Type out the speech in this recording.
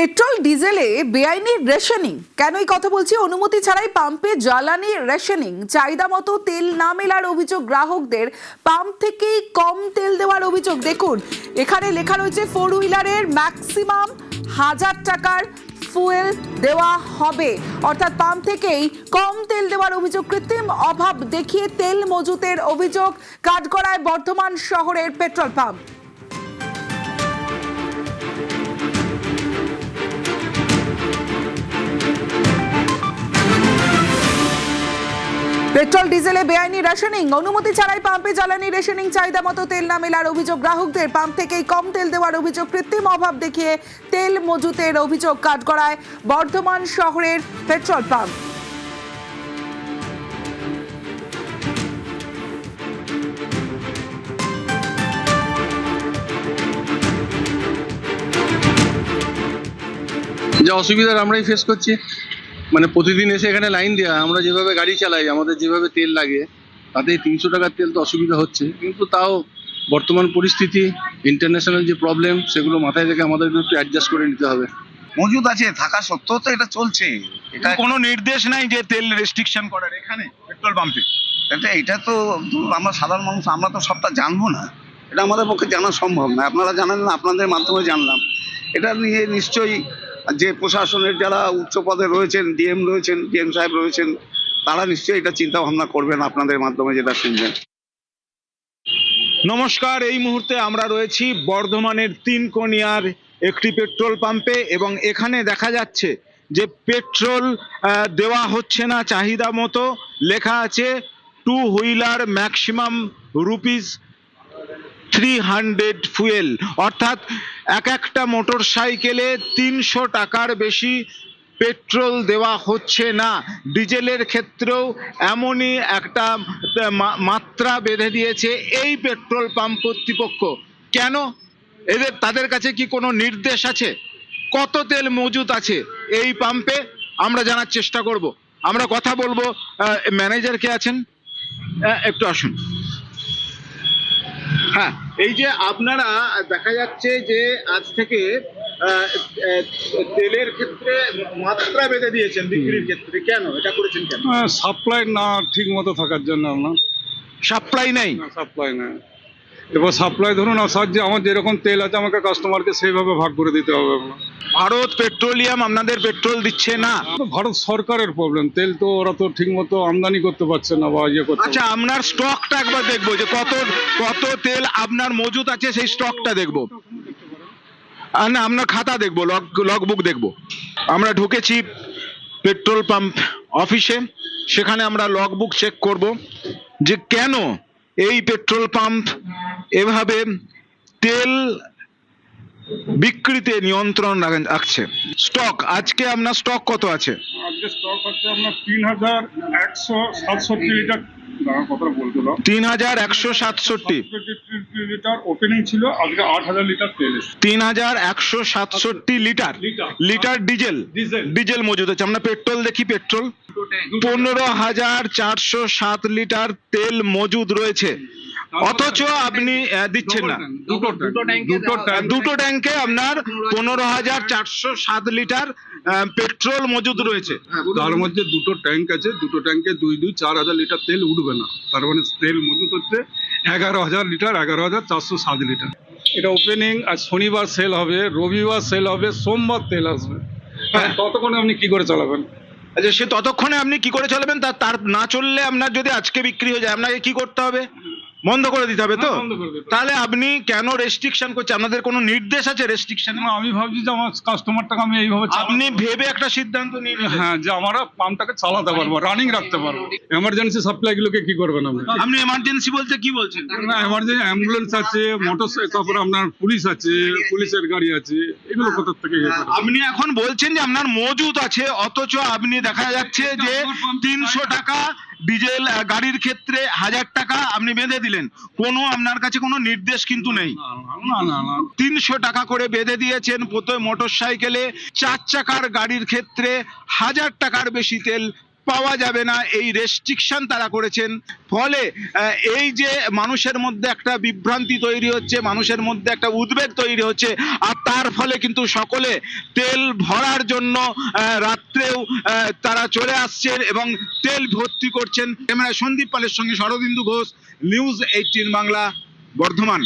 Petrol ডিজেলে বেআইনি rationing কেন এই কথা বলছি? অনুমতি ছাড়াই পাম্পে জ্বালানি রেশনিং, চাহিদা মতো তেল না মেলার অভিযোগ গ্রাহকদের, পাম্প থেকেই কম তেল দেওয়ার অভিযোগ। দেখুন এখানে লেখা রয়েছে ফোর হুইলারের ম্যাক্সিমাম 1000 টাকার ফুয়েল দেওয়া হবে, অর্থাৎ পাম্প থেকেই কম তেল দেওয়ার অভিযোগ। কৃত্রিম অভাব দেখিয়ে তেল মজুতের অভিযোগ কাঠগড়ায় বর্ধমান শহরের পেট্রোল পাম্প। পেট্রোল ডিজেলে বেআইনি রেশনিং, অনুমতি ছাড়াই পাম্পে জ্বালানি রেশনিং, চাহিদা মতো তেল না মেলার অভিযোগ গ্রাহকদের, পাম্প থেকেই কম তেল দেওয়ার অভিযোগ। কৃত্রিম অভাব দেখিয়ে তেল মজুতের অভিযোগ কাঠগড়ায় বর্ধমান শহরের পেট্রোল পাম্প। যে অসুবিধার আমরাই ফেস করছি, মানে প্রতিদিন এসে এখানে লাইন দেওয়া, আমরা যেভাবে গাড়ি চালাই আমাদের যেভাবে তেল লাগে তাতে 300 টাকার তেল তো অসুবিধা হচ্ছে, কিন্তু তাও বর্তমান পরিস্থিতি, ইন্টারন্যাশনাল যে প্রবলেম সেগুলো মাথায় রেখে আমাদের একটু অ্যাডজাস্ট করে নিতে হবে। মজুদ আছে থাকা সত্ত্বেও তো এটা চলছে। এটা কোনো নির্দেশ নাই যে তেল রেস্ট্রিকশন করার এখানে পেট্রোল পাম্পে? এটা তো আমরা সাধারণ মানুষ, আমরা তো সবটা জানবো না, এটা আমাদের পক্ষে জানা সম্ভব না। আপনারা জানেন না, আপনাদের মাধ্যমে জানলাম। এটা নিয়ে নিশ্চয়ই যে প্রশাসনের যারা উচ্চ পদে রয়েছেন, ডিএম রয়েছেন, ডিএম সাহেব রয়েছেন, তারা নিশ্চয়ই এটা চিন্তা ভাবনা করবেন আপনাদের মাধ্যমে যেটা শুনবেন। নমস্কার, এই মুহূর্তে আমরা রয়েছি বর্ধমানের তিনকোনিয়ার একটি পেট্রোল পাম্পে এবং এখানে দেখা যাচ্ছে যে পেট্রোল দেওয়া হচ্ছে না চাহিদা মতো। লেখা আছে টু হুইলার ম্যাক্সিমাম ₹300 ফুয়েল, অর্থাৎ একটা মোটর সাইকেলে 300 টাকার বেশি পেট্রোল দেওয়া হচ্ছে না। ডিজেলের ক্ষেত্রেও এমনই একটা মাত্রা বেঁধে দিয়েছে এই পেট্রোল পাম্প কর্তৃপক্ষ। কেন? তাদের কাছে কি কোনো নির্দেশ আছে? কত তেল মজুত আছে এই পাম্পে আমরা জানার চেষ্টা করব। আমরা কথা বলবো, ম্যানেজার কে আছেন, একটু আসুন। হ্যাঁ, এই যে আপনারা দেখা যাচ্ছে যে আজ থেকে তেলের ক্ষেত্রে মাত্রা বেঁধে দিয়েছেন বিক্রির ক্ষেত্রে, কেন এটা করেছেন? কেন? সাপ্লাই না ঠিক মতো থাকার জন্য। আপনার সাপ্লাই নেই? সাপ্লাই নেই। এবার সাপ্লাই ধরুন যে আমার যেরকম তেল আছে আমাকে কাস্টমারকে সেইভাবে ভাগ করে দিতে হবে। আপনার ভারত পেট্রোলিয়াম আপনাদের পেট্রোল দিচ্ছে না? ভারত সরকারের প্রবলেম, তেল তো ওরা তো ঠিক মতো আমদানি করতে পারছে না বা ইয়ে করতে। আচ্ছা, আপনার স্টকটা একবার দেখবো যে কত তেল আপনার মজুত আছে, সেই স্টকটা দেখবো। না, আপনার খাতা দেখবো, লগবুক দেখবো। আমরা ঢুকেছি পেট্রোল পাম্প অফিসে, সেখানে আমরা লগবুক চেক করব যে কেন এই পেট্রোল পাম্প এভাবে তেল বিক্রিতে নিয়ন্ত্রণ রাখছে। স্টক আজকে আপনার স্টক কত আছে? আজকে স্টক হচ্ছে আপনার 3167 লিটার। কথা বলতে 3167 লিটার ওপেনিং ছিল, আজকে 8000 লিটার তেল এসেছে। 3167 লিটার ডিজেল মজুদ আছে। আমরা পেট্রোল দেখি, পেট্রোল 15,407 লিটার তেল মজুদ রয়েছে, অথচ আপনি দিচ্ছেন না। দুটো ট্যাঙ্কে আপনার 15,407 লিটার পেট্রোল মজুদ রয়েছে। তার মধ্যে দুটো ট্যাঙ্ক আছে, দুটো ট্যাঙ্কে 4,000 লিটার তেল উঠবে না। তার মানে তেল মজুদ হচ্ছে 11,000 লিটার, 11,407 লিটার। এটা ওপেনিং আজ শনিবার সেল হবে, রবিবার সেল হবে, সোমবার তেল আসবে। ততক্ষণে আপনি কি করে চালাবেন? আচ্ছা, সে ততক্ষণে আপনি কি করে চলবেন? তার না চললে আপনার যদি আজকে বিক্রি হয়ে যায় আপনাকে কি করতে হবে? বন্ধ করে দিতে হবে তো? তাহলে আপনি কেন রেস্ট্রিকশন করছেন? আপনাদের কোনো নির্দেশ আছে রেস্ট্রিকশন? আমি ভাবছি যে আমার কাস্টমারটাকে আমি এইভাবে আপনি ভেবে একটা সিদ্ধান্ত নিন। হ্যাঁ, যে আমরা পাম্পটাকে চালাতে পারবো, রানিং রাখতে পারবো। এমার্জেন্সি সাপ্লাই গুলোকে কি করবেন আপনি এমার্জেন্সি বলতে কি বলছেন? না, এমার্জেন্সি অ্যাম্বুলেন্স আছে, মোটর, তারপরে আপনার পুলিশ আছে, পুলিশের গাড়ি আছে, এগুলো কোথা থেকে? আপনি এখন বলছেন যে আপনার মজুদ আছে, অথচ আপনি দেখা যাচ্ছে যে 300 টাকা ডিজেল গাড়ির ক্ষেত্রে 1000 টাকা আপনি বেঁধে দিলেন। কোনো আপনার কাছে কোনো নির্দেশ কিন্তু নেই। না 300 টাকা করে বেঁধে দিয়েছেন প্রতি মোটর সাইকেলে। 4 চাকার গাড়ির ক্ষেত্রে 1000 টাকার বেশি তেল পাওয়া যাবে না, এই রেস্ট্রিকশন তারা করেছেন। ফলে এই যে মানুষের মধ্যে একটা বিভ্রান্তি তৈরি হচ্ছে, মানুষের মধ্যে একটা উদ্বেগ তৈরি হচ্ছে, আর তার ফলে কিন্তু সকলে তেল ভরার জন্য রাত্রেও তারা চলে আসছেন এবং তেল ভর্তি করছেন। ক্যামেরায় সন্দীপ পালের সঙ্গে শরদিন্দু ঘোষ, নিউজ 18 বাংলা, বর্ধমান।